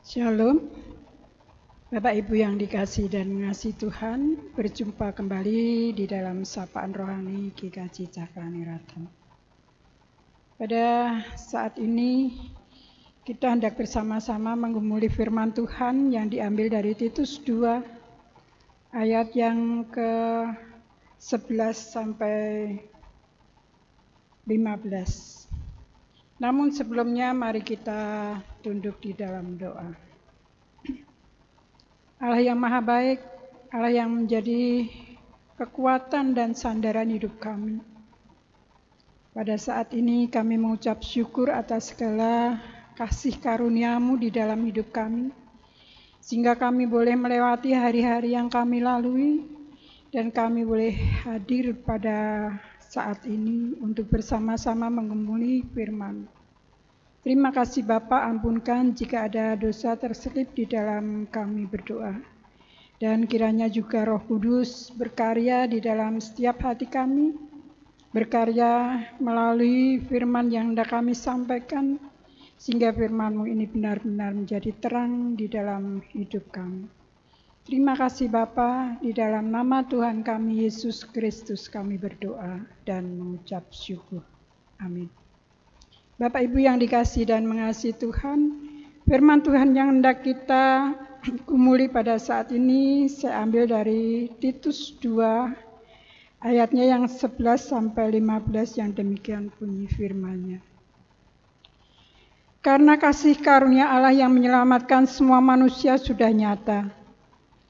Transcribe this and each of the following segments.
Shalom, Bapak Ibu yang dikasihi dan mengasihi Tuhan, berjumpa kembali di dalam Sapaan Rohani GKJ Cakraniratan. Pada saat ini kita hendak bersama-sama menggumuli firman Tuhan yang diambil dari Titus 2 ayat yang ke-11 sampai 15. Namun sebelumnya mari kita tunduk di dalam doa. Allah yang maha baik, Allah yang menjadi kekuatan dan sandaran hidup kami. Pada saat ini kami mengucap syukur atas segala kasih karunia-Mu di dalam hidup kami, sehingga kami boleh melewati hari-hari yang kami lalui, dan kami boleh hadir pada saat ini untuk bersama-sama menggumuli firman. Terima kasih Bapa, ampunkan jika ada dosa terselip di dalam kami berdoa. Dan kiranya juga Roh Kudus berkarya di dalam setiap hati kami, berkarya melalui firman yang hendak kami sampaikan, sehingga firman-Mu ini benar-benar menjadi terang di dalam hidup kami. Terima kasih Bapa, di dalam nama Tuhan kami Yesus Kristus kami berdoa dan mengucap syukur. Amin. Bapak Ibu yang dikasihi dan mengasihi Tuhan, firman Tuhan yang hendak kita gumuli pada saat ini saya ambil dari Titus 2 ayatnya yang 11 sampai 15 yang demikian bunyi firman-Nya. Karena kasih karunia Allah yang menyelamatkan semua manusia sudah nyata.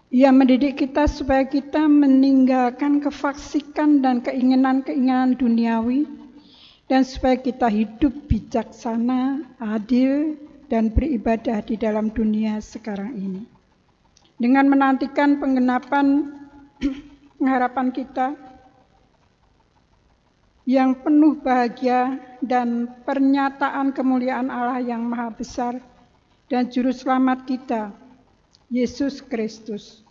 Ia mendidik kita supaya kita meninggalkan kefaksikan dan keinginan-keinginan duniawi, dan supaya kita hidup bijaksana, adil, dan beribadah di dalam dunia sekarang ini. Dengan menantikan penggenapan harapan kita yang penuh bahagia dan pernyataan kemuliaan Allah yang maha besar dan juru selamat kita, Yesus Kristus,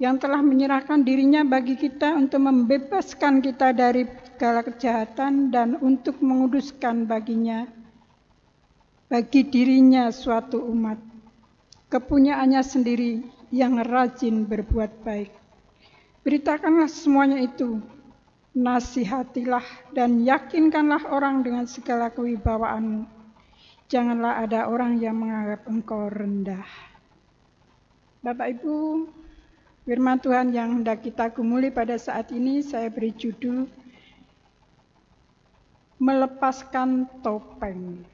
yang telah menyerahkan dirinya bagi kita untuk membebaskan kita dari segala kejahatan dan untuk menguduskan bagi dirinya suatu umat, kepunyaannya sendiri yang rajin berbuat baik. Beritakanlah semuanya itu, nasihatilah dan yakinkanlah orang dengan segala kewibawaan. Janganlah ada orang yang menganggap engkau rendah. Bapak Ibu, firman Tuhan yang hendak kita gumuli pada saat ini saya beri judul melepaskan topeng.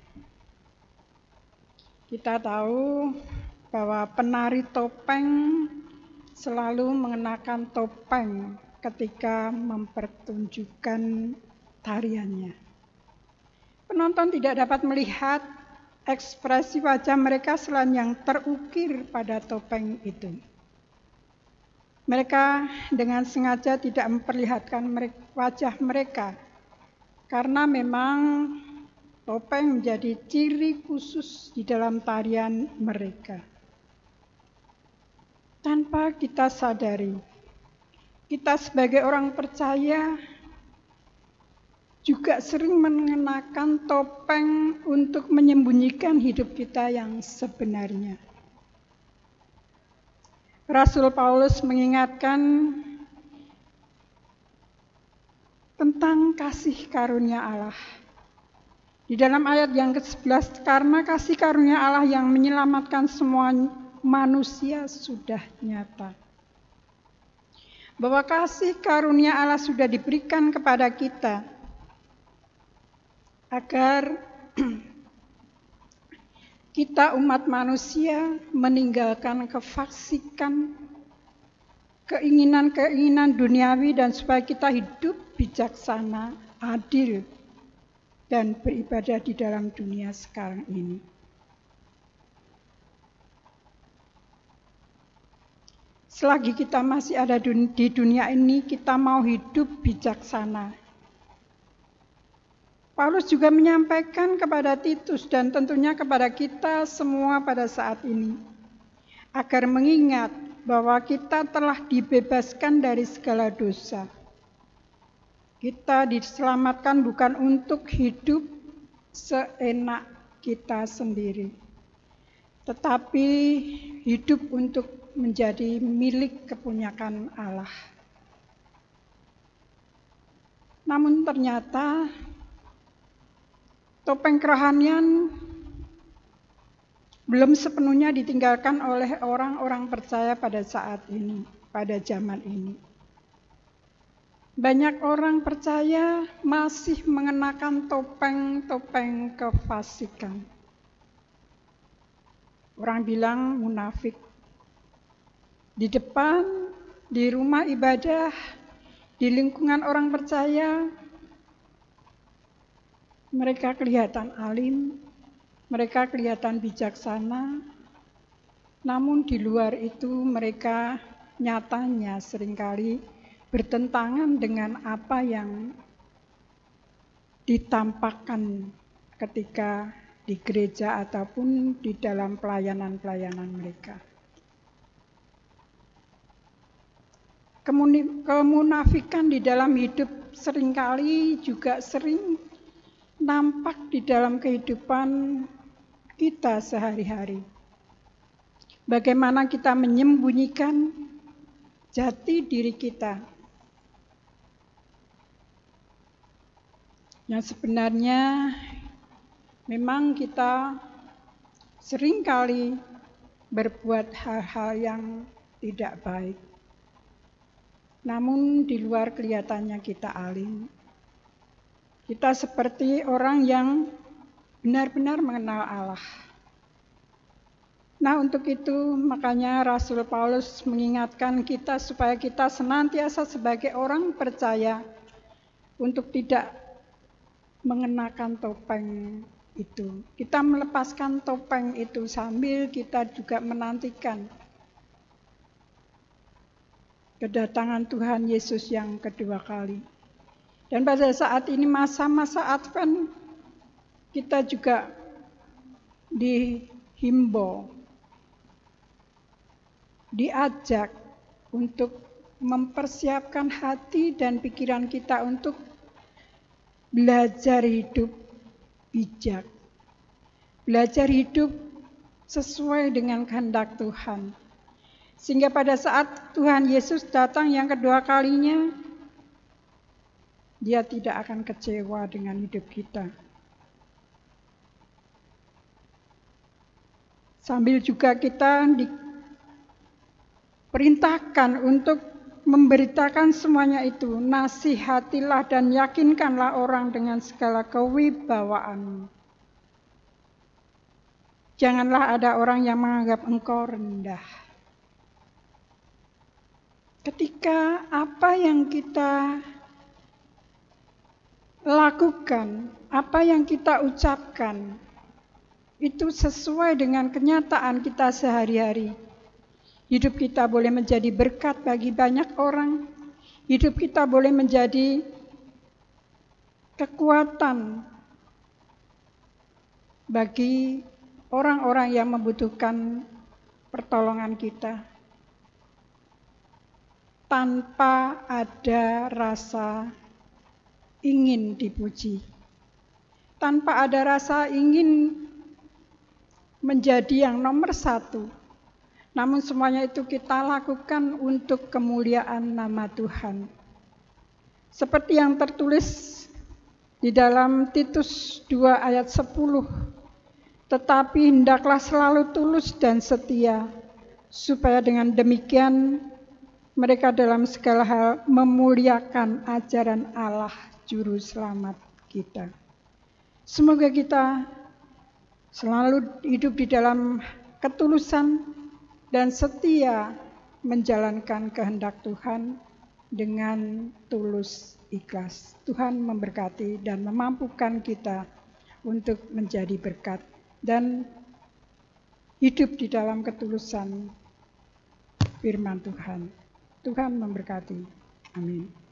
Kita tahu bahwa penari topeng selalu mengenakan topeng ketika mempertunjukkan tariannya. Penonton tidak dapat melihat ekspresi wajah mereka selain yang terukir pada topeng itu. Mereka dengan sengaja tidak memperlihatkan wajah mereka, karena memang topeng menjadi ciri khusus di dalam tarian mereka. Tanpa kita sadari, kita sebagai orang percaya juga sering mengenakan topeng untuk menyembunyikan hidup kita yang sebenarnya. Rasul Paulus mengingatkan tentang kasih karunia Allah. Di dalam ayat yang ke-11, karena kasih karunia Allah yang menyelamatkan semua manusia sudah nyata. Bahwa kasih karunia Allah sudah diberikan kepada kita agar kita umat manusia meninggalkan kefaksikan, keinginan-keinginan duniawi, dan supaya kita hidup bijaksana, adil, dan beribadah di dalam dunia sekarang ini. Selagi kita masih ada di dunia ini, kita mau hidup bijaksana. Paulus juga menyampaikan kepada Titus dan tentunya kepada kita semua pada saat ini, agar mengingat bahwa kita telah dibebaskan dari segala dosa. Kita diselamatkan bukan untuk hidup seenak kita sendiri, tetapi hidup untuk menjadi milik kepunyaan Allah. Namun ternyata topeng kerohanian belum sepenuhnya ditinggalkan oleh orang-orang percaya pada saat ini, pada zaman ini. Banyak orang percaya masih mengenakan topeng-topeng kefasikan. Orang bilang munafik. Di depan, di rumah ibadah, di lingkungan orang percaya, mereka kelihatan alim, mereka kelihatan bijaksana, namun di luar itu mereka nyatanya seringkali bertentangan dengan apa yang ditampakkan ketika di gereja ataupun di dalam pelayanan-pelayanan mereka. Kemunafikan di dalam hidup seringkali juga sering nampak di dalam kehidupan kita sehari-hari. Bagaimana kita menyembunyikan jati diri kita. Yang sebenarnya memang kita seringkali berbuat hal-hal yang tidak baik. Namun di luar kelihatannya kita alim. Kita seperti orang yang benar-benar mengenal Allah. Nah, untuk itu makanya Rasul Paulus mengingatkan kita supaya kita senantiasa sebagai orang percaya untuk tidak mengenakan topeng itu. Kita melepaskan topeng itu sambil kita juga menantikan kedatangan Tuhan Yesus yang kedua kali. Dan pada saat ini masa-masa Advent kita juga dihimbau, diajak untuk mempersiapkan hati dan pikiran kita untuk belajar hidup bijak. Belajar hidup sesuai dengan kehendak Tuhan. Sehingga pada saat Tuhan Yesus datang yang kedua kalinya, Dia tidak akan kecewa dengan hidup kita. Sambil juga kita diperintahkan untuk memberitakan semuanya itu, nasihatilah dan yakinkanlah orang dengan segala kewibawaan. Janganlah ada orang yang menganggap engkau rendah. Ketika apa yang kita lakukan, apa yang kita ucapkan, itu sesuai dengan kenyataan kita sehari-hari. Hidup kita boleh menjadi berkat bagi banyak orang. Hidup kita boleh menjadi kekuatan bagi orang-orang yang membutuhkan pertolongan kita. Tanpa ada rasa ingin dipuji. Tanpa ada rasa ingin menjadi yang nomor satu. Namun semuanya itu kita lakukan untuk kemuliaan nama Tuhan. Seperti yang tertulis di dalam Titus 2 ayat 10. Tetapi hendaklah selalu tulus dan setia, supaya dengan demikian mereka dalam segala hal memuliakan ajaran Allah Juru Selamat kita. Semoga kita selalu hidup di dalam ketulusan dan setia menjalankan kehendak Tuhan dengan tulus ikhlas. Tuhan memberkati dan memampukan kita untuk menjadi berkat dan hidup di dalam ketulusan firman Tuhan. Tuhan memberkati. Amin.